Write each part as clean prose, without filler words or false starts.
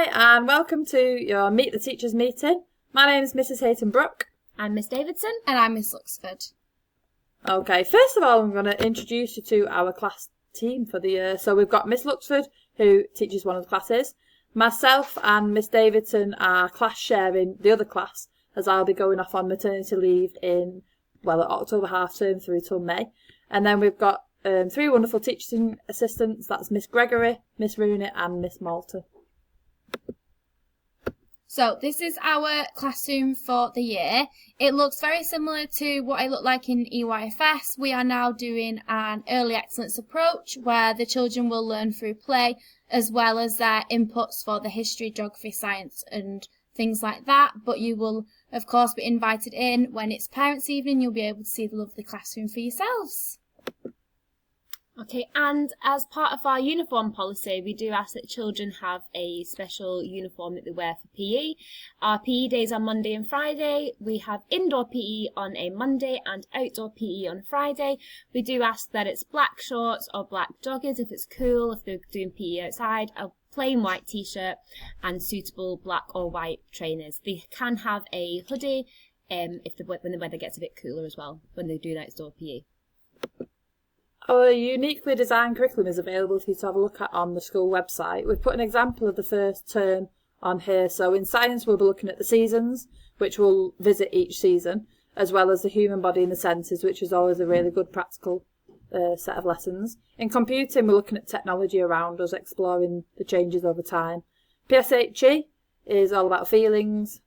Hi and welcome to your Meet the Teachers meeting. My name is Mrs. Hayton-Brooke. I'm Miss Davidson. And I'm Miss Luxford. Okay, first of all I'm going to introduce you to our class team for the year. So we've got Miss Luxford, who teaches one of the classes. Myself and Miss Davidson are class sharing the other class, as I'll be going off on maternity leave in, October half term through till May. And then we've got three wonderful teaching assistants. That's Miss Gregory, Miss Rooney and Miss Malta. So this is our classroom for the year. It looks very similar to what it looked like in EYFS. We are now doing an early excellence approach where the children will learn through play as well as their inputs for the history, geography, science and things like that. But you will of course be invited in when it's parents' evening. You'll be able to see the lovely classroom for yourselves. Okay, and as part of our uniform policy, we do ask that children have a special uniform that they wear for PE. Our PE days are Monday and Friday. We have indoor PE on a Monday and outdoor PE on a Friday. We do ask that it's black shorts or black joggers if it's cool, if they're doing PE outside, a plain white t-shirt and suitable black or white trainers. They can have a hoodie when the weather gets a bit cooler as well, when they do outdoor PE. Our uniquely designed curriculum is available for you to have a look at on the school website. We've put an example of the first term on here. So in science, we'll be looking at the seasons, which we'll visit each season, as well as the human body and the senses, which is always a really good practical set of lessons. In computing, we're looking at technology around us, exploring the changes over time. PSHE is all about feelings.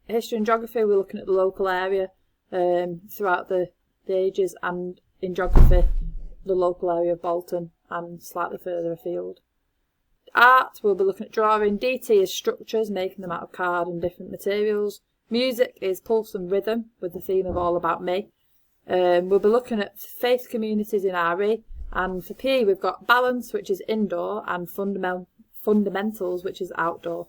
History and geography, we're looking at the local area throughout the ages, and in geography, the local area of Bolton and slightly further afield. Art, we'll be looking at drawing. DT is structures, making them out of card and different materials. Music is pulse and rhythm, with the theme of All About Me. We'll be looking at faith communities in RE, and for PE we've got balance, which is indoor, and fundamentals, which is outdoor.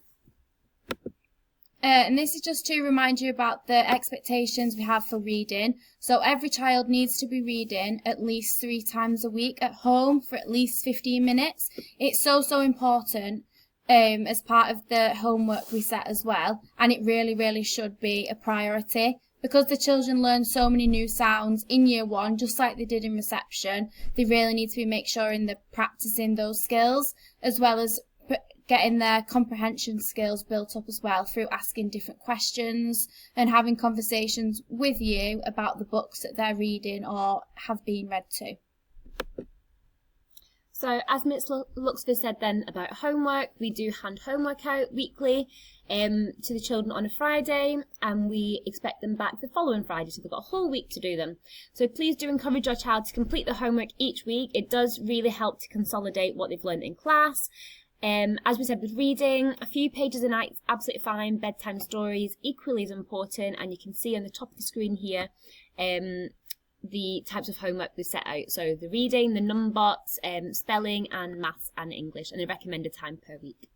And this is just to remind you about the expectations we have for reading. So every child needs to be reading at least 3 times a week at home for at least 15 minutes. It's so important as part of the homework we set as well. And it really should be a priority, because the children learn so many new sounds in year 1, just like they did in reception. They really need to make sure they're practicing those skills, as well as getting their comprehension skills built up as well through asking different questions and having conversations with you about the books that they're reading or have been read to. So as Miss Luxford said then about homework, we do hand homework out weekly to the children on a Friday, and we expect them back the following Friday, so they've got a whole week to do them. So please do encourage your child to complete the homework each week. It does really help to consolidate what they've learned in class. As we said with reading, a few pages a night is absolutely fine. Bedtime stories equally as important, and you can see on the top of the screen here the types of homework we set out. So the reading, the numbers, spelling and maths and English, and a recommended time per week.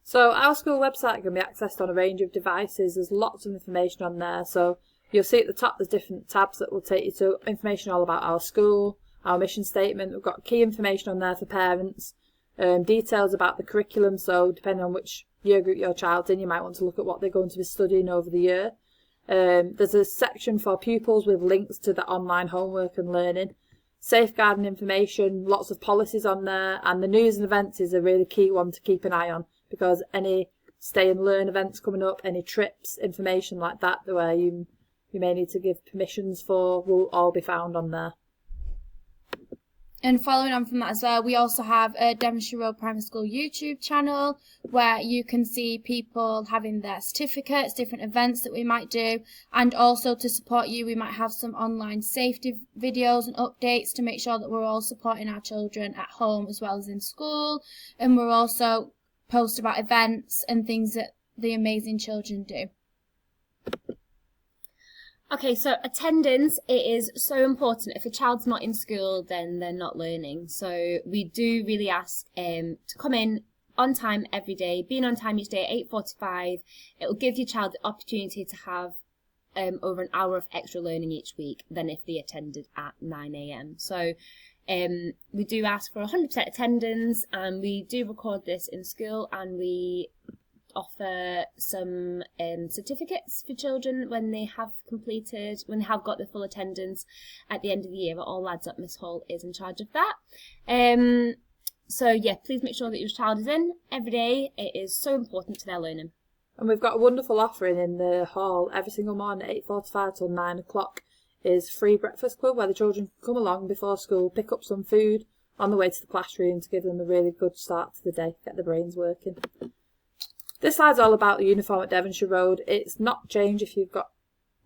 So our school website can be accessed on a range of devices. There's lots of information on there. So you'll see at the top there's different tabs that will take you to information all about our school, our mission statement. We've got key information on there for parents. Details about the curriculum, so depending on which year group your child's in, you might want to look at what they're going to be studying over the year. There's a section for pupils with links to the online homework and learning. Safeguarding information, lots of policies on there, and the news and events is a really key one to keep an eye on, because any stay and learn events coming up, any trips, information like that where you may need to give permissions for, will all be found on there. And following on from that as well, we also have a Devonshire Road Primary School YouTube channel where you can see people having their certificates, different events that we might do, and also to support you, we might have some online safety videos and updates to make sure that we're all supporting our children at home as well as in school. And we'll also post about events and things that the amazing children do. Okay, so attendance, it is so important. If a child's not in school, then they're not learning. So we do really ask to come in on time every day, being on time each day at 8:45. It will give your child the opportunity to have over an hour of extra learning each week than if they attended at 9 a.m. So We do ask for 100% attendance, and we do record this in school, and we offer some certificates for children when they have got the full attendance at the end of the year. It all adds up. Miss Hall is in charge of that. So yeah, please make sure that your child is in every day. It is so important to their learning. And we've got a wonderful offering in the hall every single morning at 8:45 till 9 o'clock is free breakfast club, where the children can come along before school, pick up some food on the way to the classroom to give them a really good start to the day, get their brains working. This slide's all about the uniform at Devonshire Road. It's not changed if you've got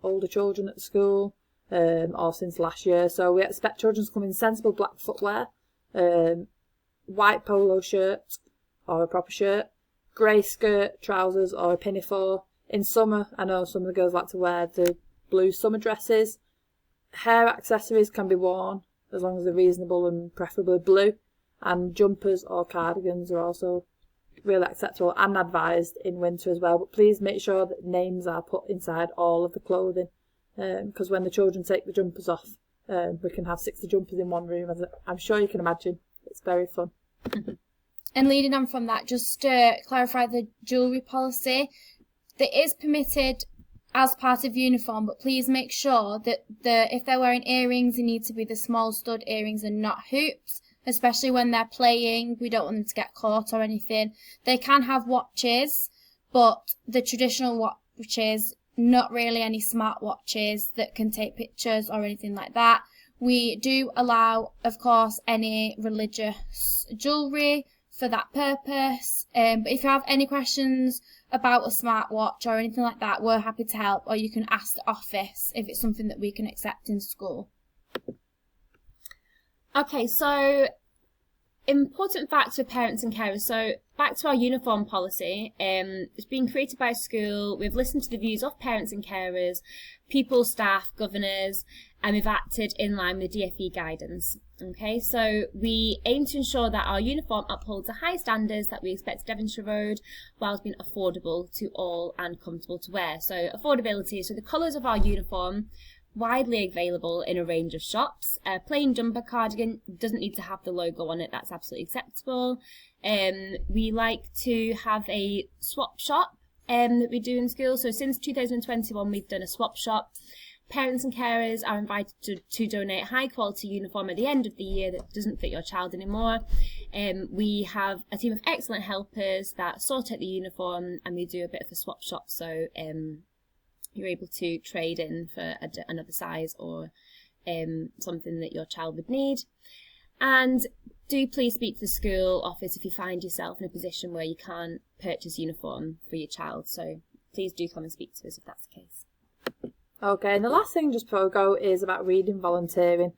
older children at the school or since last year. So we expect children to come in sensible black footwear, white polo shirt or a proper shirt, grey skirt, trousers or a pinafore. In summer, I know some of the girls like to wear the blue summer dresses. Hair accessories can be worn as long as they're reasonable and preferably blue. And jumpers or cardigans are also really acceptable and advised in winter as well, but please make sure that names are put inside all of the clothing, because when the children take the jumpers off, we can have 60 jumpers in one room, as I'm sure you can imagine. It's very fun. And leading on from that, just to clarify the jewellery policy, that is permitted as part of uniform, but please make sure that if they're wearing earrings, they need to be the small stud earrings and not hoops. Especially when they're playing, we don't want them to get caught or anything. They can have watches, but the traditional watches, not really any smart watches that can take pictures or anything like that. We do allow, of course, any religious jewellery for that purpose. But if you have any questions about a smartwatch or anything like that, we're happy to help, or you can ask the office if it's something that we can accept in school. Okay, so important facts for parents and carers. So back to our uniform policy. It's been created by a school. We've listened to the views of parents and carers, pupils, staff, governors, and we've acted in line with DfE guidance. Okay, so we aim to ensure that our uniform upholds the high standards that we expect at Devonshire Road, whilst being affordable to all and comfortable to wear. So affordability, so the colours of our uniform, widely available in a range of shops. A plain jumper cardigan doesn't need to have the logo on it, that's absolutely acceptable. We like to have a swap shop that we do in school. So since 2021 we've done a swap shop. Parents and carers are invited to donate high quality uniform at the end of the year that doesn't fit your child anymore. We have a team of excellent helpers that sort out the uniform, and we do a bit of a swap shop, so you're able to trade in for another size or something that your child would need. And do please speak to the school office if you find yourself in a position where you can't purchase uniform for your child. So please do come and speak to us if that's the case. Okay, and the last thing just before we go is about reading volunteering.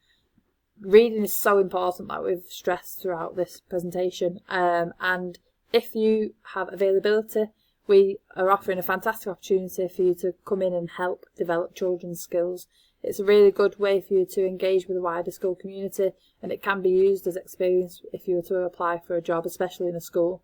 Reading is so important, like we've stressed throughout this presentation. And if you have availability, we are offering a fantastic opportunity for you to come in and help develop children's skills. It's a really good way for you to engage with the wider school community, and it can be used as experience if you were to apply for a job, especially in a school.